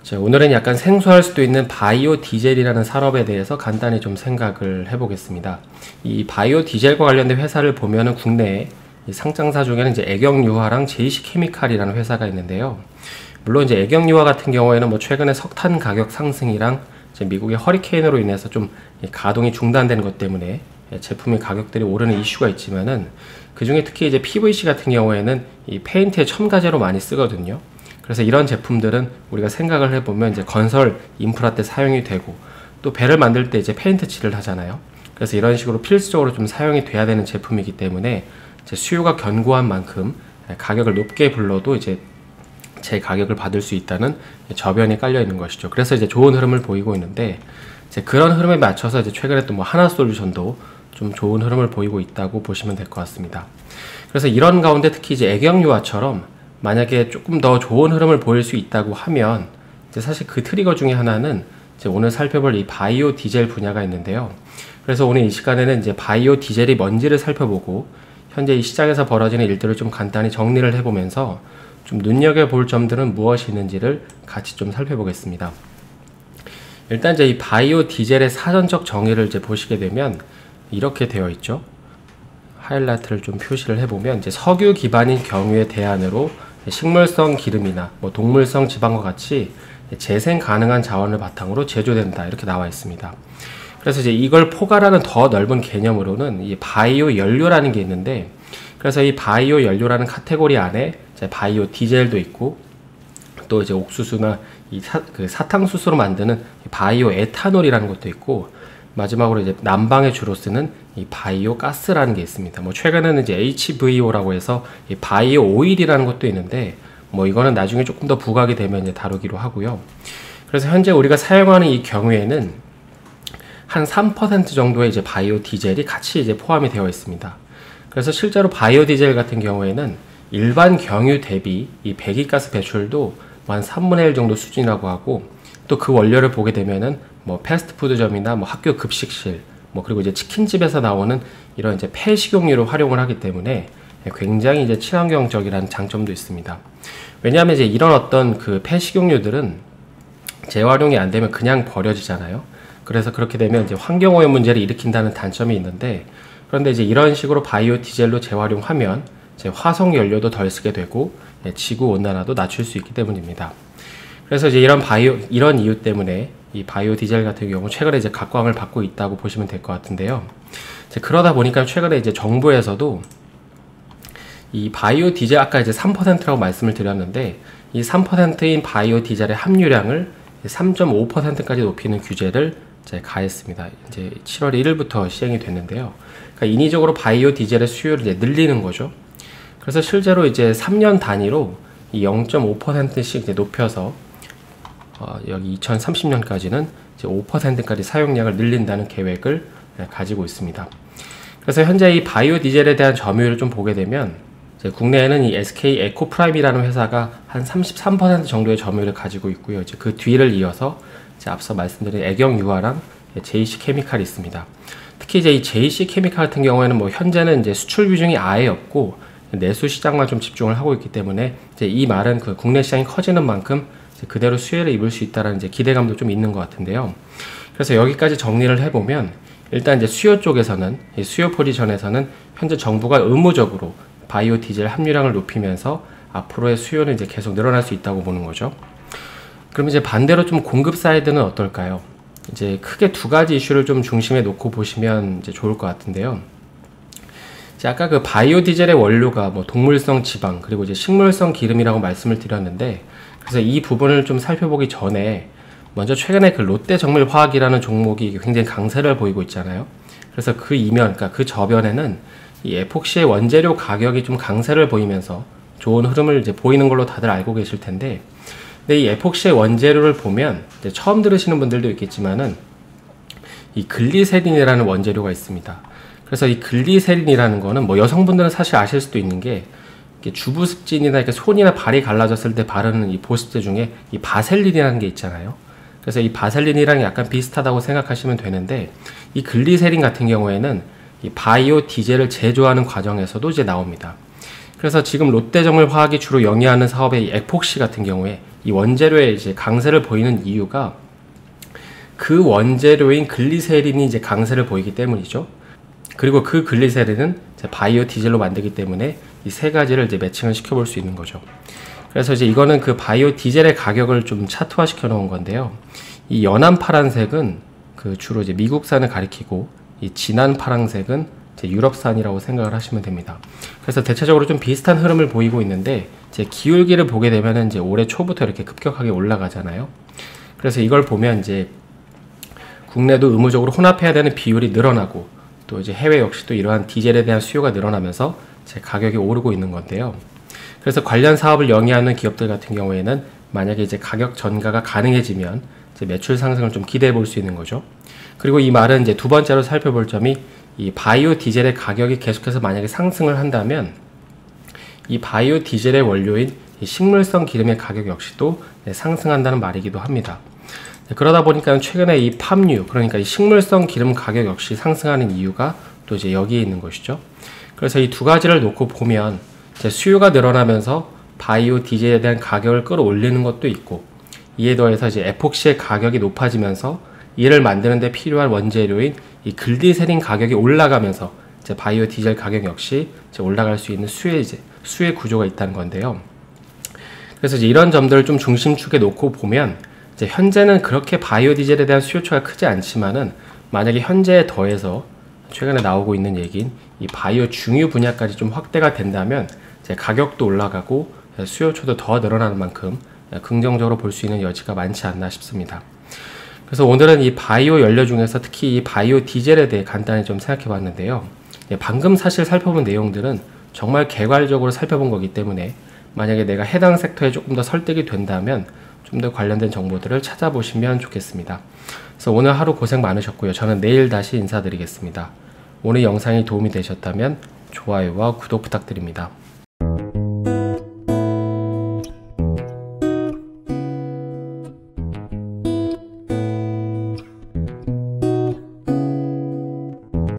자, 오늘은 약간 생소할 수도 있는 바이오 디젤이라는 산업에 대해서 간단히 좀 생각을 해보겠습니다. 이 바이오 디젤과 관련된 회사를 보면은 국내에 이 상장사 중에는 이제 애경유화랑 JC케미칼이라는 회사가 있는데요. 물론 이제 애경유화 같은 경우에는 뭐 최근에 석탄 가격 상승이랑 이제 미국의 허리케인으로 인해서 좀 가동이 중단된 것 때문에 제품의 가격들이 오르는 이슈가 있지만은 그 중에 특히 이제 PVC 같은 경우에는 이 페인트의 첨가제로 많이 쓰거든요. 그래서 이런 제품들은 우리가 생각을 해보면 이제 건설 인프라 때 사용이 되고 또 배를 만들 때 이제 페인트 칠을 하잖아요. 그래서 이런 식으로 필수적으로 좀 사용이 돼야 되는 제품이기 때문에 이제 수요가 견고한 만큼 가격을 높게 불러도 이제 제 가격을 받을 수 있다는 저변이 깔려 있는 것이죠. 그래서 이제 좋은 흐름을 보이고 있는데 이제 그런 흐름에 맞춰서 이제 최근에 또 뭐 하나솔루션도 좀 좋은 흐름을 보이고 있다고 보시면 될 것 같습니다. 그래서 이런 가운데 특히 이제 애경유화처럼 만약에 조금 더 좋은 흐름을 보일 수 있다고 하면 이제 사실 그 트리거 중에 하나는 이제 오늘 살펴볼 이 바이오 디젤 분야가 있는데요. 그래서 오늘 이 시간에는 이제 바이오 디젤이 뭔지를 살펴보고 현재 이 시장에서 벌어지는 일들을 좀 간단히 정리를 해보면서 좀 눈여겨볼 점들은 무엇이 있는지를 같이 좀 살펴보겠습니다. 일단 이제 이 바이오 디젤의 사전적 정의를 이제 보시게 되면 이렇게 되어 있죠. 하이라이트를 좀 표시를 해보면 이제 석유 기반인 경유의 대안으로 식물성 기름이나 뭐 동물성 지방과 같이 재생 가능한 자원을 바탕으로 제조된다 이렇게 나와 있습니다. 그래서 이제 이걸 포괄하는 더 넓은 개념으로는 이 바이오 연료라는 게 있는데 그래서 이 바이오 연료라는 카테고리 안에 이제 바이오 디젤도 있고 또 이제 옥수수나 이 사탕수수로 만드는 바이오 에탄올이라는 것도 있고 마지막으로 이제 난방에 주로 쓰는 이 바이오 가스라는 게 있습니다. 뭐 최근에는 이제 HVO라고 해서 이 바이오 오일이라는 것도 있는데 뭐 이거는 나중에 조금 더 부각이 되면 이제 다루기로 하고요. 그래서 현재 우리가 사용하는 이 경우에는 한 3% 정도의 이제 바이오 디젤이 같이 이제 포함이 되어 있습니다. 그래서 실제로 바이오 디젤 같은 경우에는 일반 경유 대비 이 배기가스 배출도 한 3분의 1 정도 수준이라고 하고 또 그 원료를 보게 되면은 뭐 패스트푸드점이나 뭐 학교 급식실 뭐 그리고 이제 치킨집에서 나오는 이런 이제 폐식용유를 활용을 하기 때문에 굉장히 이제 친환경적이라는 장점도 있습니다. 왜냐하면 이제 이런 어떤 그 폐식용유들은 재활용이 안 되면 그냥 버려지잖아요. 그래서 그렇게 되면 이제 환경오염 문제를 일으킨다는 단점이 있는데 그런데 이제 이런 식으로 바이오 디젤로 재활용하면 이제 화석 연료도 덜 쓰게 되고 지구 온난화도 낮출 수 있기 때문입니다. 그래서 이제 이런 이유 때문에 이 바이오 디젤 같은 경우 최근에 이제 각광을 받고 있다고 보시면 될 것 같은데요. 이제 그러다 보니까 최근에 이제 정부에서도 이 바이오 디젤 아까 이제 3%라고 말씀을 드렸는데 이 3%인 바이오 디젤의 함유량을 3.5%까지 높이는 규제를 이제 가했습니다. 이제 7월 1일부터 시행이 됐는데요. 그러니까 인위적으로 바이오 디젤의 수요를 이제 늘리는 거죠. 그래서 실제로 이제 3년 단위로 이 0.5%씩 이제 높여서 여기 2030년까지는 이제 5%까지 사용량을 늘린다는 계획을 가지고 있습니다. 그래서 현재 이 바이오 디젤에 대한 점유율을 좀 보게 되면 이제 국내에는 이 SK 에코프라임이라는 회사가 한 33% 정도의 점유율을 가지고 있고요. 이제 그 뒤를 이어서 이제 앞서 말씀드린 애경유화랑 JC케미칼이 있습니다. 특히 이제 이 JC케미칼 같은 경우에는 뭐 현재는 이제 수출 비중이 아예 없고 내수 시장만 좀 집중을 하고 있기 때문에 이제 이 말은 그 국내 시장이 커지는 만큼 그대로 수혜를 입을 수 있다는 이제 기대감도 좀 있는 것 같은데요. 그래서 여기까지 정리를 해보면 일단 이제 수요 쪽에서는 이 수요 포지션에서는 현재 정부가 의무적으로 바이오 디젤 함유량을 높이면서 앞으로의 수요는 이제 계속 늘어날 수 있다고 보는 거죠. 그럼 이제 반대로 좀 공급 사이드는 어떨까요? 이제 크게 두 가지 이슈를 좀 중심에 놓고 보시면 이제 좋을 것 같은데요. 이제 아까 그 바이오 디젤의 원료가 뭐 동물성 지방 그리고 이제 식물성 기름이라고 말씀을 드렸는데 그래서 이 부분을 좀 살펴보기 전에 먼저 최근에 그 롯데정밀화학이라는 종목이 굉장히 강세를 보이고 있잖아요. 그래서 그 이면, 그러니까 그 저변에는 이 에폭시의 원재료 가격이 좀 강세를 보이면서 좋은 흐름을 이제 보이는 걸로 다들 알고 계실 텐데, 근데 이 에폭시의 원재료를 보면 이제 처음 들으시는 분들도 있겠지만은 이 글리세린이라는 원재료가 있습니다. 그래서 이 글리세린이라는 거는 뭐 여성분들은 사실 아실 수도 있는 게 주부습진이나 이렇게 손이나 발이 갈라졌을 때 바르는 이 보습제 중에 이 바셀린이라는 게 있잖아요. 그래서 이 바셀린이랑 약간 비슷하다고 생각하시면 되는데 이 글리세린 같은 경우에는 이 바이오 디젤을 제조하는 과정에서도 이제 나옵니다. 그래서 지금 롯데정밀화학이 주로 영위하는 사업의 이 에폭시 같은 경우에 이 원재료의 이제 강세를 보이는 이유가 그 원재료인 글리세린이 이제 강세를 보이기 때문이죠. 그리고 그 글리세린은 이제 바이오 디젤로 만들기 때문에 이 세 가지를 이제 매칭을 시켜볼 수 있는 거죠. 그래서 이제 이거는 그 바이오 디젤의 가격을 좀 차트화 시켜 놓은 건데요. 이 연한 파란색은 그 주로 이제 미국산을 가리키고, 이 진한 파란색은 이제 유럽산이라고 생각을 하시면 됩니다. 그래서 대체적으로 좀 비슷한 흐름을 보이고 있는데, 이제 기울기를 보게 되면은 이제 올해 초부터 이렇게 급격하게 올라가잖아요. 그래서 이걸 보면 이제 국내도 의무적으로 혼합해야 되는 비율이 늘어나고, 또 이제 해외 역시도 이러한 디젤에 대한 수요가 늘어나면서 제 가격이 오르고 있는 건데요. 그래서 관련 사업을 영위하는 기업들 같은 경우에는 만약에 이제 가격 전가가 가능해지면 이제 매출 상승을 좀 기대해 볼 수 있는 거죠. 그리고 이 말은 이제 두 번째로 살펴볼 점이, 이 바이오 디젤의 가격이 계속해서 만약에 상승을 한다면 이 바이오 디젤의 원료인 이 식물성 기름의 가격 역시도 상승한다는 말이기도 합니다. 그러다 보니까 최근에 이 팜유, 그러니까 이 식물성 기름 가격 역시 상승하는 이유가 또 이제 여기에 있는 것이죠. 그래서 이 두 가지를 놓고 보면 이제 수요가 늘어나면서 바이오 디젤에 대한 가격을 끌어올리는 것도 있고, 이에 더해서 이제 에폭시의 가격이 높아지면서 이를 만드는 데 필요한 원재료인 이 글리세린 가격이 올라가면서 이제 바이오 디젤 가격 역시 이제 올라갈 수 있는 수혜 구조가 있다는 건데요. 그래서 이제 이런 점들을 좀 중심축에 놓고 보면, 이제 현재는 그렇게 바이오 디젤에 대한 수요처가 크지 않지만은 만약에 현재에 더해서 최근에 나오고 있는 얘기인 이 바이오 중유 분야까지 좀 확대가 된다면 이제 가격도 올라가고 수요처도 더 늘어나는 만큼 긍정적으로 볼 수 있는 여지가 많지 않나 싶습니다. 그래서 오늘은 이 바이오 연료 중에서 특히 이 바이오 디젤에 대해 간단히 좀 생각해 봤는데요. 방금 사실 살펴본 내용들은 정말 개괄적으로 살펴본 거기 때문에 만약에 내가 해당 섹터에 조금 더 설득이 된다면 좀 더 관련된 정보들을 찾아보시면 좋겠습니다. 그래서 오늘 하루 고생 많으셨고요. 저는 내일 다시 인사드리겠습니다. 오늘 영상이 도움이 되셨다면 좋아요와 구독 부탁드립니다.